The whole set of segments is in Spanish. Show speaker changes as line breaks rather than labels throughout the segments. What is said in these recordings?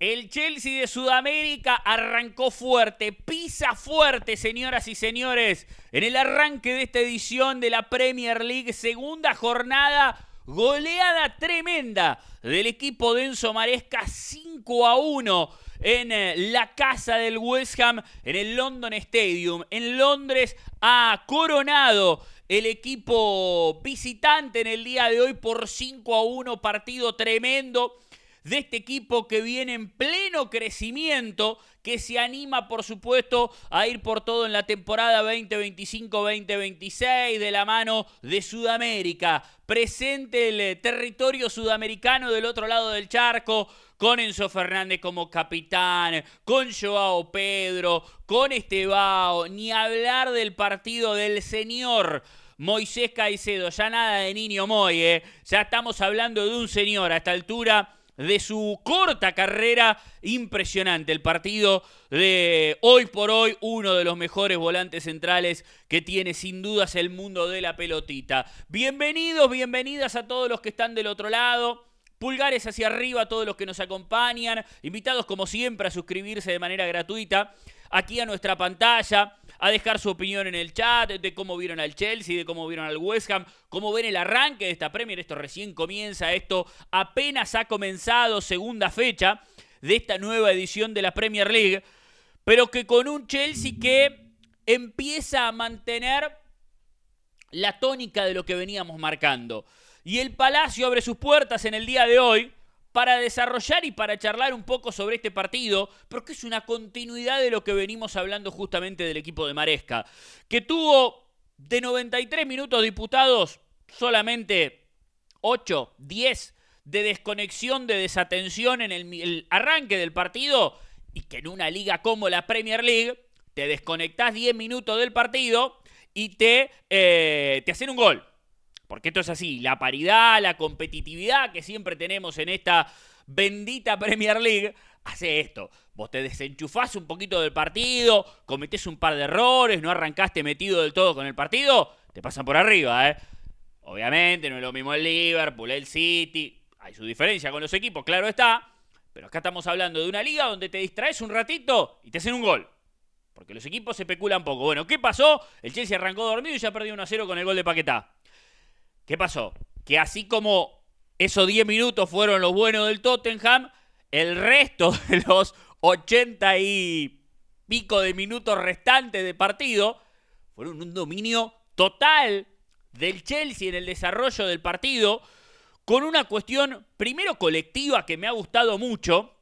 El Chelsea de Sudamérica arrancó fuerte, pisa fuerte, señoras y señores, en el arranque de esta edición de la Premier League, segunda jornada, goleada tremenda del equipo de Enzo Maresca, 5-1 en la casa del West Ham, en el London Stadium. En Londres ha coronado el equipo visitante en el día de hoy por 5-1, partido tremendo de este equipo que viene en pleno crecimiento, que se anima, por supuesto, a ir por todo en la temporada 2025-2026 de la mano de Sudamérica. Presente el territorio sudamericano del otro lado del charco, con Enzo Fernández como capitán, con Joao Pedro, con Estevao, ni hablar del partido del señor Moisés Caicedo, ya nada de niño Moy, ya estamos hablando de un señor a esta altura de su corta carrera. Impresionante el partido de hoy por hoy, uno de los mejores volantes centrales que tiene sin dudas el mundo de la pelotita. Bienvenidos, bienvenidas a todos los que están del otro lado. Pulgares hacia arriba a todos los que nos acompañan. Invitados como siempre a suscribirse de manera gratuita aquí a nuestra pantalla, a dejar su opinión en el chat de cómo vieron al Chelsea, de cómo vieron al West Ham, cómo ven el arranque de esta Premier. Esto recién comienza, esto apenas ha comenzado, segunda fecha de esta nueva edición de la Premier League, pero que con un Chelsea que empieza a mantener la tónica de lo que veníamos marcando. Y el Palacio abre sus puertas en el día de hoy para desarrollar y para charlar un poco sobre este partido, porque es una continuidad de lo que venimos hablando justamente del equipo de Maresca, que tuvo de 93 minutos disputados solamente 8, 10 de desconexión, de desatención en el arranque del partido, y que en una liga como la Premier League te desconectás 10 minutos del partido y te hacen un gol. Porque esto es así, la paridad, la competitividad que siempre tenemos en esta bendita Premier League hace esto. Vos te desenchufás un poquito del partido, cometés un par de errores, no arrancaste metido del todo con el partido, te pasan por arriba, Obviamente no es lo mismo el Liverpool, el City, hay su diferencia con los equipos, claro está, pero acá estamos hablando de una liga donde te distraes un ratito y te hacen un gol. Porque los equipos se especulan poco. Bueno, ¿qué pasó? El Chelsea arrancó dormido y ya perdió 1-0 con el gol de Paquetá. ¿Qué pasó? Que así como esos 10 minutos fueron los buenos del Tottenham, el resto de los 80 y pico de minutos restantes de partido fueron un dominio total del Chelsea en el desarrollo del partido, con una cuestión, primero, colectiva que me ha gustado mucho,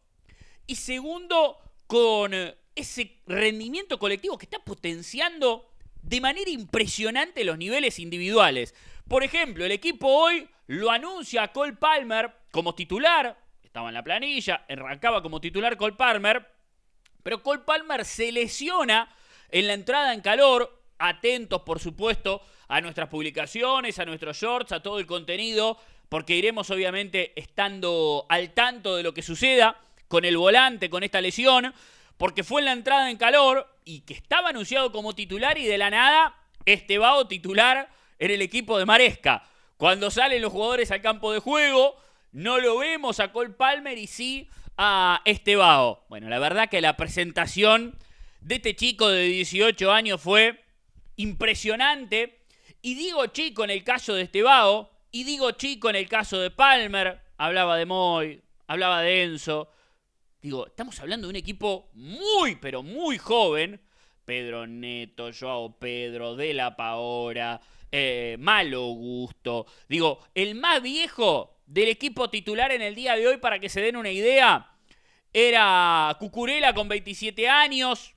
y segundo, con ese rendimiento colectivo que está potenciando de manera impresionante los niveles individuales. Por ejemplo, el equipo hoy lo anuncia a Cole Palmer como titular. Estaba en la planilla, arrancaba como titular Cole Palmer. Pero Cole Palmer se lesiona en la entrada en calor. Atentos, por supuesto, a nuestras publicaciones, a nuestros shorts, a todo el contenido, porque iremos obviamente estando al tanto de lo que suceda con el volante, con esta lesión, porque fue en la entrada en calor y que estaba anunciado como titular y de la nada Estevao titular en el equipo de Maresca. Cuando salen los jugadores al campo de juego, no lo vemos a Cole Palmer y sí a Estevao. Bueno, la verdad que la presentación de este chico de 18 años fue impresionante. Y digo chico en el caso de Estevao, y digo chico en el caso de Palmer. Hablaba de Moy, hablaba de Enzo. Digo, estamos hablando de un equipo muy, pero muy joven. Pedro Neto, Joao Pedro, De La Paora, Malo Gusto. Digo, el más viejo del equipo titular en el día de hoy, para que se den una idea, era Cucurella con 27 años,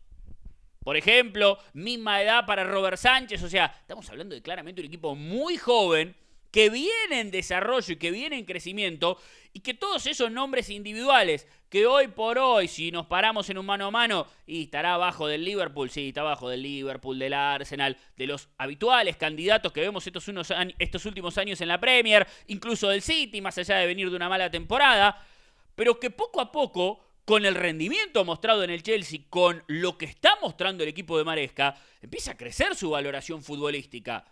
por ejemplo. Misma edad para Robert Sánchez. O sea, estamos hablando de claramente un equipo muy joven, que viene en desarrollo y que viene en crecimiento, y que todos esos nombres individuales, que hoy por hoy, si nos paramos en un mano a mano, y estará abajo del Liverpool, sí, está abajo del Liverpool, del Arsenal, de los habituales candidatos que vemos estos últimos años en la Premier, incluso del City, más allá de venir de una mala temporada, pero que poco a poco, con el rendimiento mostrado en el Chelsea, con lo que está mostrando el equipo de Maresca, empieza a crecer su valoración futbolística.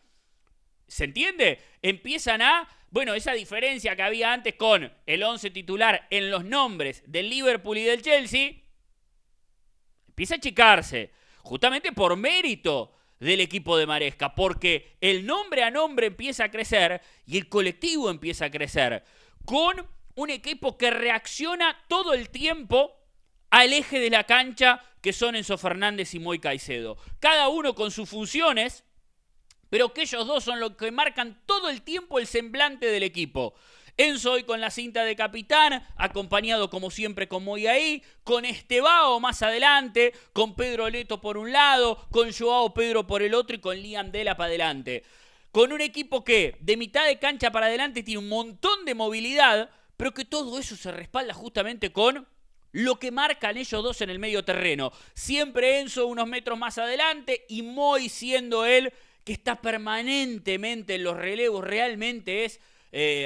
¿Se entiende? Empiezan a Bueno, esa diferencia que había antes con el 11 titular en los nombres del Liverpool y del Chelsea empieza a achicarse, justamente por mérito del equipo de Maresca, porque el nombre a nombre empieza a crecer y el colectivo empieza a crecer, con un equipo que reacciona todo el tiempo al eje de la cancha, que son Enzo Fernández y Moy Caicedo. Cada uno con sus funciones, pero que ellos dos son los que marcan todo el tiempo el semblante del equipo. Enzo hoy con la cinta de capitán, acompañado como siempre con Moy ahí, con Estevao más adelante, con Pedro Neto por un lado, con Joao Pedro por el otro y con Liam Dela para adelante. Con un equipo que de mitad de cancha para adelante tiene un montón de movilidad, pero que todo eso se respalda justamente con lo que marcan ellos dos en el medio terreno. Siempre Enzo unos metros más adelante y Moy siendo él que está permanentemente en los relevos. Realmente es,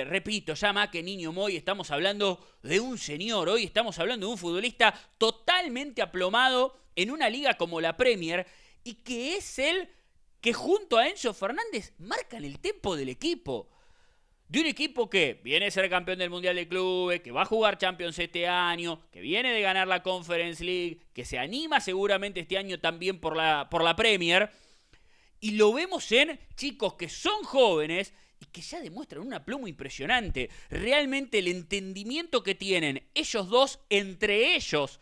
repito, ya más que niño Moy, estamos hablando de un señor. Hoy estamos hablando de un futbolista totalmente aplomado en una liga como la Premier y que es él que junto a Enzo Fernández marcan el tempo del equipo. De un equipo que viene a ser campeón del Mundial de Clubes, que va a jugar Champions este año, que viene de ganar la Conference League, que se anima seguramente este año también por la Premier. Y lo vemos en chicos que son jóvenes y que ya demuestran un aplomo impresionante. Realmente el entendimiento que tienen ellos dos entre ellos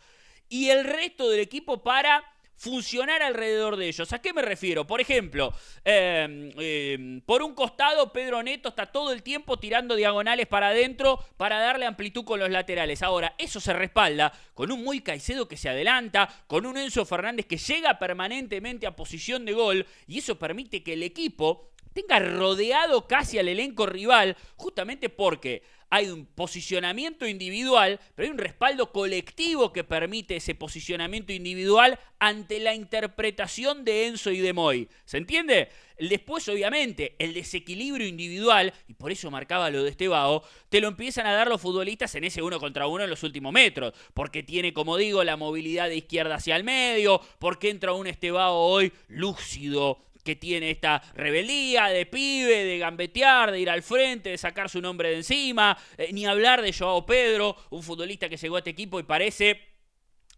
y el resto del equipo para funcionar alrededor de ellos. ¿A qué me refiero? Por ejemplo, por un costado Pedro Neto está todo el tiempo tirando diagonales para adentro para darle amplitud con los laterales. Ahora, eso se respalda con un Moy Caicedo que se adelanta, con un Enzo Fernández que llega permanentemente a posición de gol, y eso permite que el equipo tenga rodeado casi al elenco rival, justamente porque hay un posicionamiento individual, pero hay un respaldo colectivo que permite ese posicionamiento individual ante la interpretación de Enzo y de Moy. ¿Se entiende? Después, obviamente, el desequilibrio individual, y por eso marcaba lo de Estevao, te lo empiezan a dar los futbolistas en ese 1 contra 1 en los últimos metros, porque tiene, como digo, la movilidad de izquierda hacia el medio, porque entra un Estevao hoy lúcido, que tiene esta rebeldía de pibe, de gambetear, de ir al frente, de sacar su nombre de encima, ni hablar de Joao Pedro, un futbolista que llegó a este equipo y parece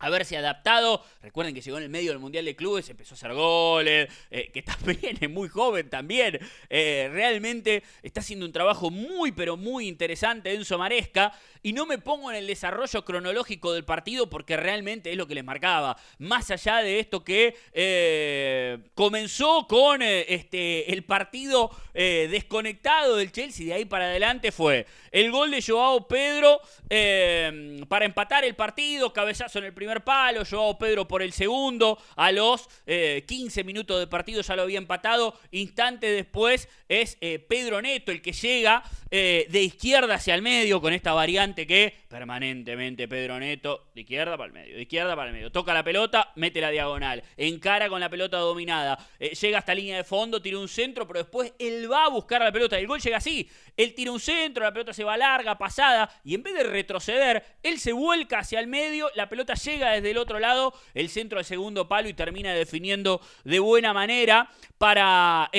haberse adaptado. Recuerden que llegó en el medio del Mundial de Clubes, empezó a hacer goles, que también es muy joven también. Realmente está haciendo un trabajo muy, pero muy interesante Enzo Maresca. Y no me pongo en el desarrollo cronológico del partido porque realmente es lo que les marcaba. Más allá de esto que comenzó con el partido desconectado del Chelsea, de ahí para adelante fue el gol de Joao Pedro para empatar el partido, cabezazo en el primer palo, Joao Pedro por el segundo, a los 15 minutos de partido ya lo había empatado, instante después es Pedro Neto el que llega de izquierda hacia el medio con esta variante que permanentemente Pedro Neto de izquierda para el medio, toca la pelota, mete la diagonal, encara con la pelota dominada, llega hasta línea de fondo, tira un centro, pero después él va a buscar la pelota, el gol llega así, él tira un centro, la pelota se va larga, pasada, y en vez de retroceder, él se vuelca hacia el medio, la pelota llega desde el otro lado, el centro al segundo palo y termina definiendo de buena manera para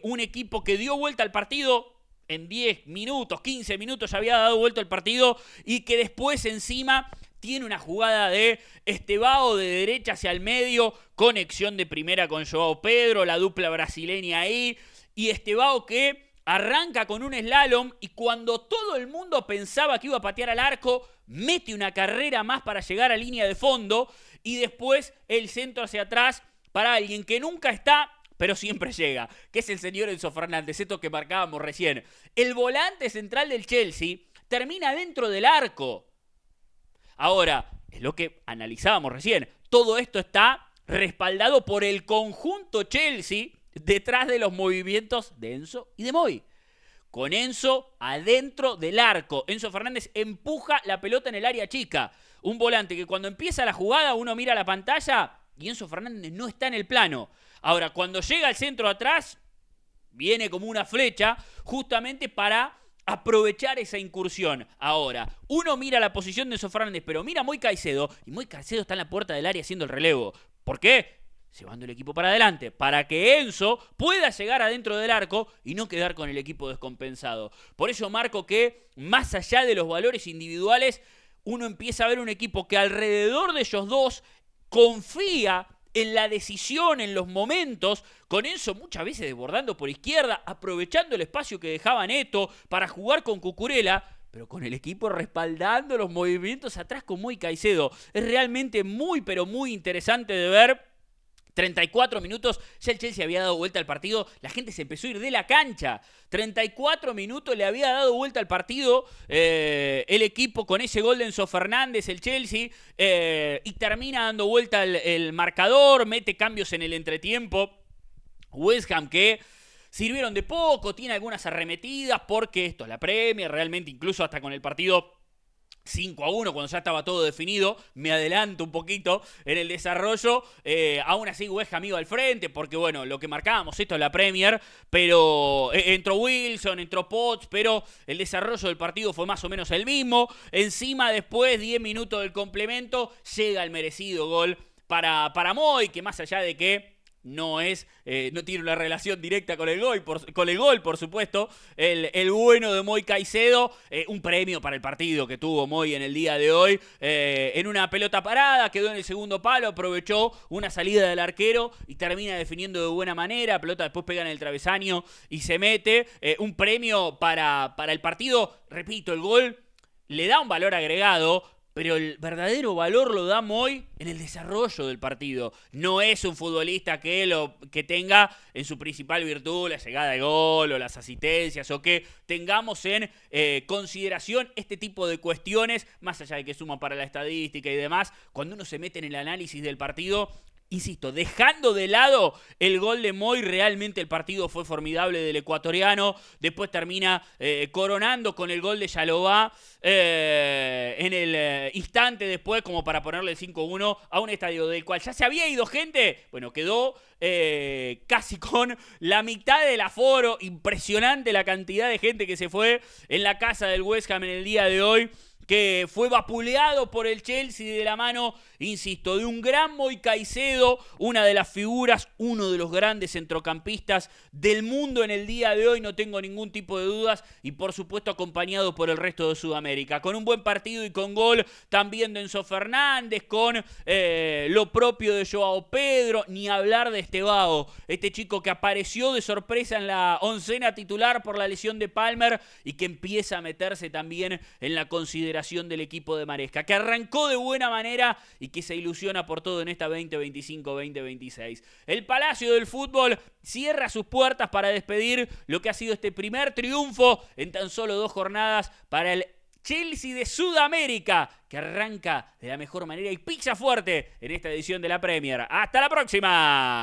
un equipo que dio vuelta al partido en 10 minutos, 15 minutos ya había dado vuelta el partido y que después encima tiene una jugada de Estevao de derecha hacia el medio, conexión de primera con Joao Pedro, la dupla brasileña ahí, y Estevao que arranca con un slalom y cuando todo el mundo pensaba que iba a patear al arco, mete una carrera más para llegar a línea de fondo y después el centro hacia atrás para alguien que nunca está, pero siempre llega, que es el señor Enzo Fernández, esto que marcábamos recién. El volante central del Chelsea termina dentro del arco. Ahora, es lo que analizábamos recién, todo esto está respaldado por el conjunto Chelsea detrás de los movimientos de Enzo y de Moy. Con Enzo adentro del arco. Enzo Fernández empuja la pelota en el área chica. Un volante que cuando empieza la jugada uno mira la pantalla y Enzo Fernández no está en el plano. Ahora, cuando llega al centro atrás, viene como una flecha justamente para aprovechar esa incursión. Ahora, uno mira la posición de Enzo Fernández, pero mira a Moy Caicedo y Moy Caicedo está en la puerta del área haciendo el relevo. ¿Por qué? llevando el equipo para adelante, para que Enzo pueda llegar adentro del arco y no quedar con el equipo descompensado. Por eso marco que, más allá de los valores individuales, uno empieza a ver un equipo que alrededor de ellos dos confía en la decisión, en los momentos, con Enzo muchas veces desbordando por izquierda, aprovechando el espacio que dejaba Neto para jugar con Cucurella, pero con el equipo respaldando los movimientos atrás con Moy Caicedo. Es realmente muy, pero muy interesante de ver. 34 minutos, ya el Chelsea había dado vuelta al partido, la gente se empezó a ir de la cancha. 34 minutos le había dado vuelta al partido el equipo con ese gol de Enzo Fernández, el Chelsea, y termina dando vuelta el marcador, mete cambios en el entretiempo. West Ham, que sirvieron de poco, tiene algunas arremetidas, porque esto es la Premier, realmente incluso hasta con el partido 5-1, cuando ya estaba todo definido, me adelanto un poquito en el desarrollo, aún así West Ham iba al frente, porque bueno, lo que marcábamos, esto es la Premier, pero entró Wilson, entró Potts, pero el desarrollo del partido fue más o menos el mismo. Encima, después, 10 minutos del complemento, llega el merecido gol para Moy, que más allá de que no tiene una relación directa con el gol, por supuesto, el bueno de Moy Caicedo, un premio para el partido que tuvo Moy en el día de hoy, en una pelota parada, quedó en el segundo palo, aprovechó una salida del arquero y termina definiendo de buena manera, pelota después pega en el travesaño y se mete, un premio para el partido. Repito, el gol le da un valor agregado, pero el verdadero valor lo da Moy en el desarrollo del partido. No es un futbolista que tenga en su principal virtud la llegada de gol o las asistencias, o que tengamos en consideración este tipo de cuestiones, más allá de que suman para la estadística y demás. Cuando uno se mete en el análisis del partido, insisto, dejando de lado el gol de Moy, realmente el partido fue formidable del ecuatoriano. Después termina coronando con el gol de Yalobá en el instante después, como para ponerle el 5-1 a un estadio del cual ya se había ido gente. Bueno, quedó casi con la mitad del aforo. Impresionante la cantidad de gente que se fue en la casa del West Ham en el día de hoy, que fue vapuleado por el Chelsea de la mano, insisto, de un gran Moy Caicedo, una de las figuras, uno de los grandes centrocampistas del mundo en el día de hoy, no tengo ningún tipo de dudas, y por supuesto acompañado por el resto de Sudamérica, con un buen partido y con gol también de Enzo Fernández, con lo propio de Joao Pedro, ni hablar de Estevao, este chico que apareció de sorpresa en la oncena titular por la lesión de Palmer y que empieza a meterse también en la consideración del equipo de Maresca, que arrancó de buena manera y que se ilusiona por todo en esta 2025-2026. El Palacio del Fútbol cierra sus puertas para despedir lo que ha sido este primer triunfo en tan solo 2 jornadas para el Chelsea de Sudamérica, que arranca de la mejor manera y pisa fuerte en esta edición de la Premier. ¡Hasta la próxima!